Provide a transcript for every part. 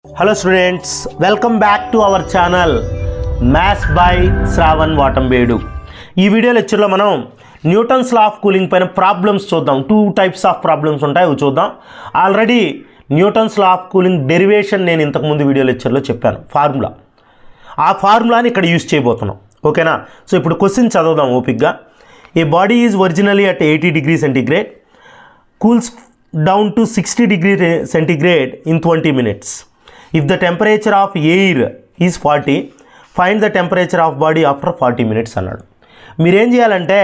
Hello students, welcome back to our channel Maths by Shravan Vatambedu. ఈ video లెక్చర్లో మనం Newton's law of cooling పైన problems చూద్దాం. Two types of problems ఉంటాయి, అవి చూద్దాం. Already Newton's law of cooling derivation నేను ఇంతకుముందు వీడియో లెక్చర్లో చెప్పాను, ఫార్ములా. ఆ ఫార్ములాని ఇక్కడ యూజ్ చేయబోతున్నాం, ఓకేనా? సో ఇప్పుడు క్వశ్చన్ చదువుదాం ఓపిక్గా. A body is originally at 80 degrees centigrade, cools down to 60 degrees centigrade in 20 minutes. If the temperature of air is 40, find the temperature of body after 40 minutes అన్నాడు. మీరేం చేయాలంటే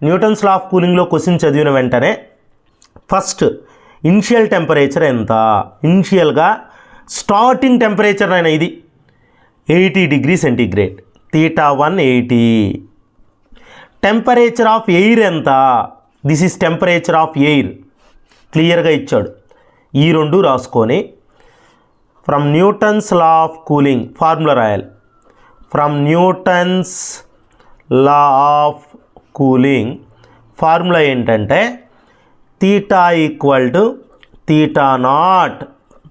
న్యూటన్స్ లా ఆఫ్ కూలింగ్లో క్వశ్చన్ చదివిన వెంటనే first initial temperature ఎంత, ఇనిషియల్గా starting temperature అయినా ఇది 80 degrees centigrade, θ1 80. Temperature of air ఎంత, this is temperature of air, క్లియర్గా ఇచ్చాడు. ఈ రెండు రాసుకొని from Newton's law of cooling formula రాయాలి. From Newton's law of cooling formula ఏంటంటే θ equal to θ0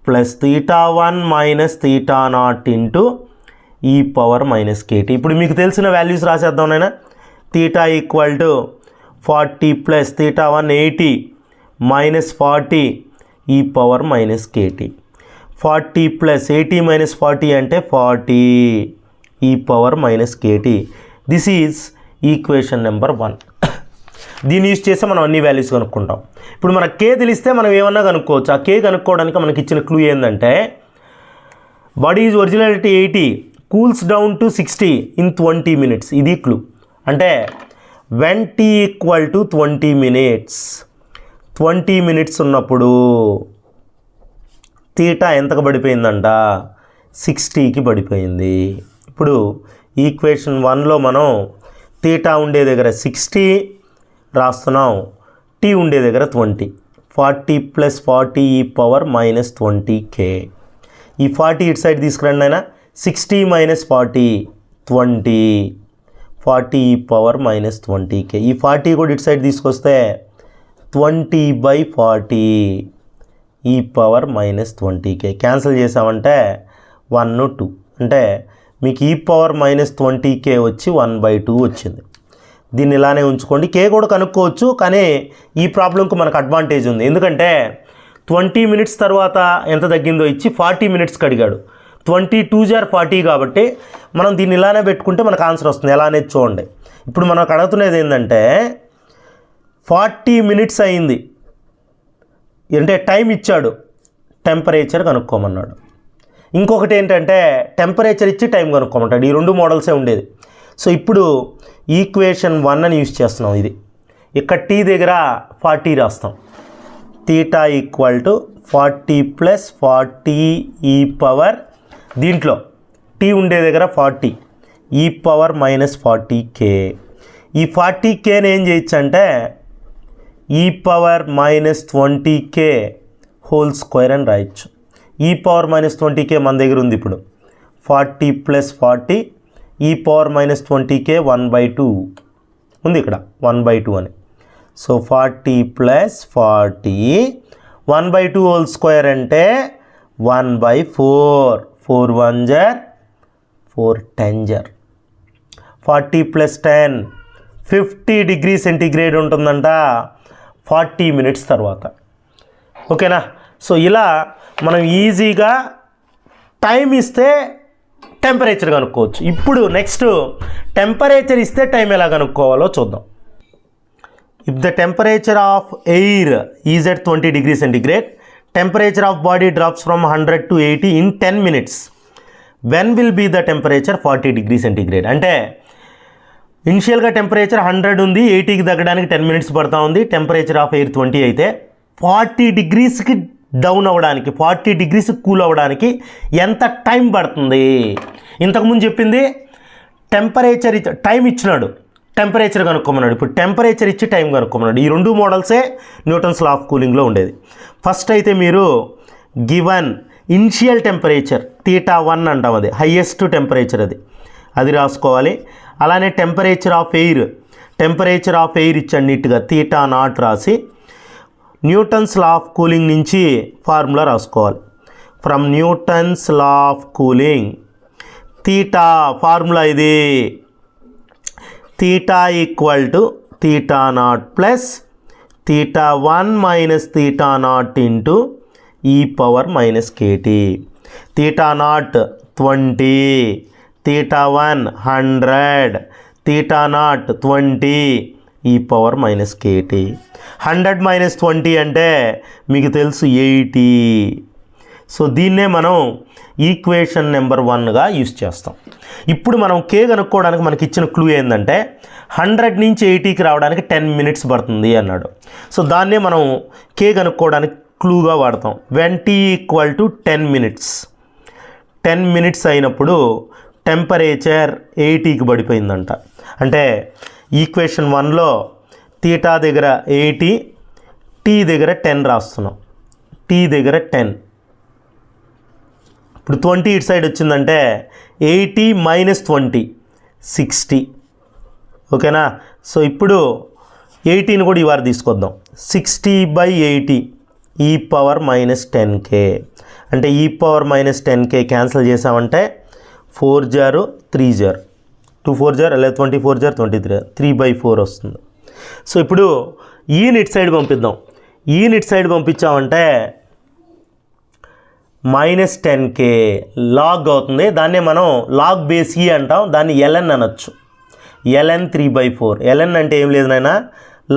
plus θ1 minus θ0 into e power minus kt. ఇప్పుడు మీకు తెలిసిన వాల్యూస్ రాసేద్దాం నైనా. θ equal to 40 plus θ1 80 minus 40 e power minus kt. 40 plus 80 minus 40 అంటే 40 e power minus kt. This is equation number 1. దీన్ని use చేస్తే మనం అన్ని వాల్యూస్ కనుక్కుంటాం. ఇప్పుడు మన k తెలిస్తే మనం ఏమన్నా కనుక్కోవచ్చు. ఆ k కనుక్కోవడానికి మనకి ఇచ్చిన క్లూ ఏంటంటే body is originality 80, cools down to 60 in 20 minutes. ఇది క్లూ. అంటే when t equal to 20 minutes, 20 minutes ఉన్నప్పుడు θ ఎంతకు పడిపోయిందంట, 60కి పడిపోయింది. ఇప్పుడు ఈక్వేషన్ 1లో మనం θ ఉండే దగ్గర 60 రాస్తున్నాం, t ఉండే దగ్గర 20. 40 ప్లస్ 40 ఈ పవర్ మైనస్ 20k. ఈ 40 ఇటు సైడ్ తీసుకురండి అయినా. 60 మైనస్ 40 20, 40 ఈ పవర్ మైనస్ 20k. ఈ 40 కూడా ఇటు సైడ్ తీసుకొస్తే 20/40 ఈ పవర్ మైనస్ 20k. క్యాన్సిల్ చేసామంటే 1 2, అంటే మీకు ఈ పవర్ మైనస్ 20k వచ్చి 1/2 వచ్చింది. దీన్ని ఇలానే ఉంచుకోండి. k కూడా కనుక్కోవచ్చు, కానీ ఈ ప్రాబ్లంకు మనకు అడ్వాంటేజ్ ఉంది. ఎందుకంటే 20 minutes తర్వాత ఎంత తగ్గిందో ఇచ్చి 40 minutesకి అడిగాడు. 22 40 కాబట్టి మనం దీన్ని ఇలానే పెట్టుకుంటే మనకు ఆన్సర్ వస్తుంది. ఎలా అనేది చూడండి. ఇప్పుడు మనకు అడుగుతున్నది ఏంటంటే 40 minutes అయింది అంటే టైం ఇచ్చాడు, టెంపరేచర్ కనుక్కోమన్నాడు. ఇంకొకటి ఏంటంటే టెంపరేచర్ ఇచ్చి టైం కనుక్కోమంటాడు. ఈ రెండు మోడల్సే ఉండేది. సో ఇప్పుడు ఈక్వేషన్ 1 అని యూజ్ చేస్తున్నాం. ఇది ఇక్కడ t దగ్గర 40 రాస్తాం. θ ఈక్వల్ టు 40 ప్లస్ 40 ఈ పవర్, దీంట్లో t ఉండే దగ్గర 40 ఈ పవర్ మైనస్ 40k. ఈ 40kని ఏం చేయొచ్చు అంటే ఈ power minus 20k whole square అని రాయొచ్చు. ఈ పవర్ మైనస్ 20k మన దగ్గర ఉంది. ఇప్పుడు 40 ప్లస్ 40 ఈ పవర్ మైనస్ 20k 1/2 ఉంది ఇక్కడ, 1/2 అని. సో 40 ప్లస్ 40 1/2 హోల్ స్క్వేర్ అంటే 1/4. 4 1 జర్ 4 10 జర్. 40 ప్లస్ 10 50 degrees centigrade ఉంటుందంట 40 minutes తర్వాత, ఓకేనా? సో ఇలా మనం ఈజీగా టైం ఇస్తే టెంపరేచర్ కనుక్కోవచ్చు. ఇప్పుడు నెక్స్ట్ టెంపరేచర్ ఇస్తే టైం ఎలా కనుక్కోవాలో చూద్దాం. If the temperature of air is at 20 degrees centigrade, temperature of body drops from 100 to 80 in 10 minutes, when will be the temperature 40 degrees centigrade? అంటే ఇనిషియల్గా టెంపరేచర్ 100 ఉంది, 80కి తగ్గడానికి 10 minutes పడుతూ ఉంది. టెంపరేచర్ ఆఫ్ ఎయిర్ 20 అయితే 40 degreesకి డౌన్ అవ్వడానికి, 40 degreesకి కూల్ అవ్వడానికి ఎంత టైం పడుతుంది? ఇంతకుముందు చెప్పింది టెంపరేచర్ టైం ఇచ్చినాడు, టెంపరేచర్ కనుక్కోమన్నాడు. ఇప్పుడు టెంపరేచర్ ఇచ్చి టైం కనుక్కోమన్నాడు. ఈ రెండు మోడల్సే న్యూటన్స్ లా ఆఫ్ కూలింగ్లో ఉండేది. ఫస్ట్ అయితే మీరు గివన్ ఇనిషియల్ టెంపరేచర్ θ1 అంటాం, అది హైయెస్ట్ టెంపరేచర్, అది రాసుకోవాలి. అలానే టెంపరేచర్ ఆఫ్ ఎయిర్ ఇచ్చాడు నీట్గా, θ0 రాసి న్యూటన్స్ లా ఆఫ్ కూలింగ్ నుంచి ఫార్ములా రాసుకోవాలి. From Newton's law of cooling theta formula ఇది theta equal to theta naught plus theta 1 minus theta naught into e power minus kt. Theta naught 20, theta 1 100, theta naught 20 e power minus KT. 100 minus 20 అంటే మీకు తెలుసు 80. So దీన్నే మనం equation number 1గా use చేస్తాం. ఇప్పుడు మనం కే కనుక్కోవడానికి మనకి ఇచ్చిన క్లూ ఏంటంటే 100 నుంచి 80కి రావడానికి 10 మినిట్స్ పడుతుంది అన్నాడు. సో దాన్నే మనం కే కనుక్కోవడానికి క్లూగా వాడతాం. When t equal to 10 minutes, 10 minutes అయినప్పుడు టెంపరేచర్ 80కి పడిపోయిందంట. అంటే ఈక్వేషన్ 1లో తీటా దగ్గర 80, టీ దగ్గర 10 రాస్తున్నాం. టీ దగ్గర 10, ఇప్పుడు 20 ఇటు సైడ్ వచ్చిందంటే 80 మైనస్ 20 60. ఓకేనా? సో ఇప్పుడు 80ని కూడా ఈ వారు తీసుకొద్దాం. 60/80 ఈ పవర్ మైనస్ 10k. అంటే ఈ పవర్ మైనస్ 10k క్యాన్సిల్ చేసామంటే 4 జారు 3 జారు 2 4 జారు లేదా 24 జారు 23 3/4 వస్తుంది. సో ఇప్పుడు ఈ ఇటు సైడ్ పంపిద్దాం. ఈ ఇటు సైడ్ పంపించామంటే మైనస్ 10k లాగ్ అవుతుంది. దాన్నే మనం లాగ్ బేస్ ఈ అంటాం. దాన్ని ln అనొచ్చు. ln 3/4. ln అంటే ఏం లేదు నాయన,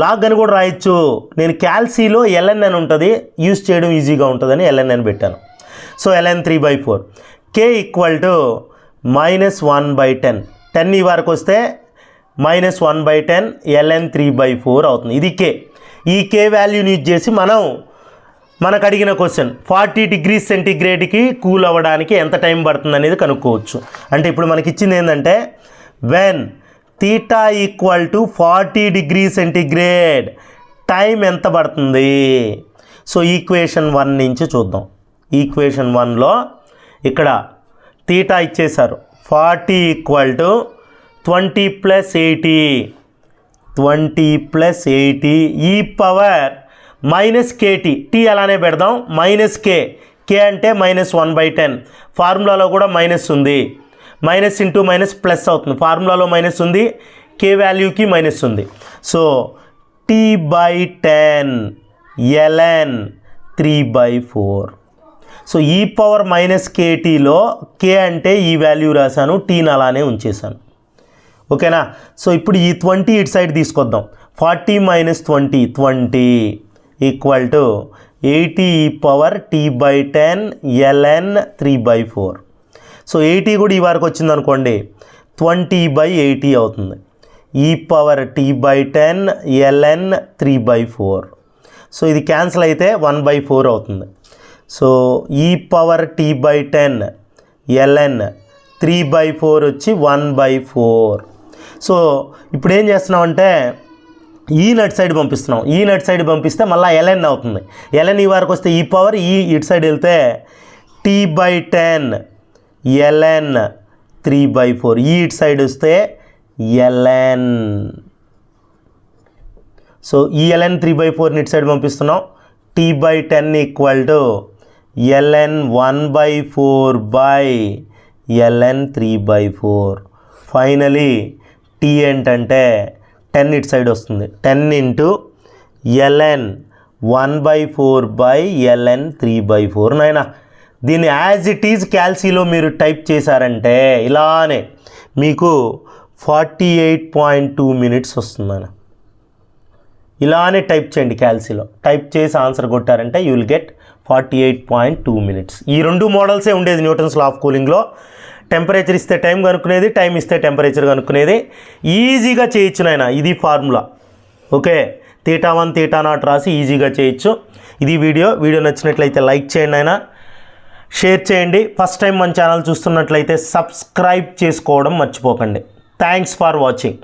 లాగ్ అని కూడా రాయొచ్చు. నేను క్యాల్సీలో ln అని ఉంటుంది, యూజ్ చేయడం ఈజీగా ఉంటుందని ln అని పెట్టాను. So ln 3/4. k equal to minus 1/10. 10 ఈ వరకు వస్తే మైనస్ 1/10 ln 3/4 అవుతుంది. ఇది k. ఈ k వాల్యూని యూజ్ చేసి మనం మనకు అడిగిన క్వశ్చన్ 40 డిగ్రీ సెంటీగ్రేడ్కి కూల్ అవ్వడానికి ఎంత టైం పడుతుంది అనేది కనుక్కోవచ్చు. అంటే ఇప్పుడు మనకి ఇచ్చింది ఏంటంటే when theta equal to 40 degree centigrade time ఎంత పడుతుంది. సో ఈక్వేషన్ 1 నుంచి చూద్దాం. ఈక్వేషన్ 1లో ఇక్కడ తీటా ఇచ్చేశారు. 40 ఈక్వల్ టు 20 + 80, 20 + 80 ఈ పవర్ మైనస్ కేటీ. టీ అలానే పెడదాం. మైనస్ కే. కే అంటే మైనస్ 1/10. ఫార్ములాలో కూడా మైనస్ ఉంది. మైనస్ ఇంటూ మైనస్ ప్లస్ అవుతుంది. ఫార్ములాలో మైనస్ ఉంది, కే వాల్యూకి మైనస్ ఉంది. So t/10 ln 3/4. సో ఈ పవర్ మైనస్ కేటీలో కే అంటే ఈ వాల్యూ రాశాను, టీని అలానే ఉంచేసాను. ఓకేనా? సో ఇప్పుడు ఈ 20 ఇటు సైడ్ తీసుకొద్దాం. 40 మైనస్ 20 20 ఈక్వల్ టు 80 ఈ పవర్ t/10 ln 3/4. సో 80 కూడా ఈ వరకు వచ్చింది అనుకోండి 20/80 అవుతుంది. ఈ పవర్ t/10 ln 3/4. సో ఇది క్యాన్సిల్ అయితే 1/4 అవుతుంది. సో ఈ పవర్ t/10 ln 3/4 వచ్చి 1/4. సో ఇప్పుడు ఏం చేస్తున్నామంటే ఈ నట్ సైడ్ పంపిస్తున్నాం. ఈ నట్ సైడ్ పంపిస్తే మళ్ళీ ln అవుతుంది. ln ఈ వరకు వస్తే ఈ పవర్ ఈ ఇటు సైడ్ వెళ్తే t/10 ln 3/4. ఈ ఇటు సైడ్ వస్తే ln. సో ఈ ln 3/4 ఇటు సైడ్ పంపిస్తున్నాం. t/10 equal to ln 1/4/ln 3/4. Finally t ఏంటంటే 10 ఇటు సైడ్ వస్తుంది. 10 ఇంటూ ln 1/4/ln 3/4. నాయనా దీన్ని యాజ్ ఇట్ ఈజ్ క్యాల్సీలో మీరు టైప్ చేశారంటే ఇలానే మీకు 48.2 మినిట్స్ వస్తుంది నాయన. ఇలానే టైప్ చేయండి క్యాల్సీలో. టైప్ చేసి ఆన్సర్ కొట్టారంటే యూ విల్ గెట్ 48.2 మినిట్స్. ఈ రెండు మోడల్సే ఉండేది న్యూటన్స్ లా ఆఫ్ కూలింగ్లో. టెంపరేచర్ ఇస్తే టైం కనుక్కునేది, టైం ఇస్తే టెంపరేచర్ కనుక్కునేది. ఈజీగా చేయొచ్చు నాయన. ఇది ఫార్ములా. ఓకే, θ1 θ0 రాసి ఈజీగా చేయొచ్చు. ఇది వీడియో నచ్చినట్లయితే లైక్ చేయండి నాయన, షేర్ చేయండి. ఫస్ట్ టైం మన ఛానల్ చూస్తున్నట్లయితే సబ్స్క్రైబ్ చేసుకోవడం మర్చిపోకండి. Thanks for watching.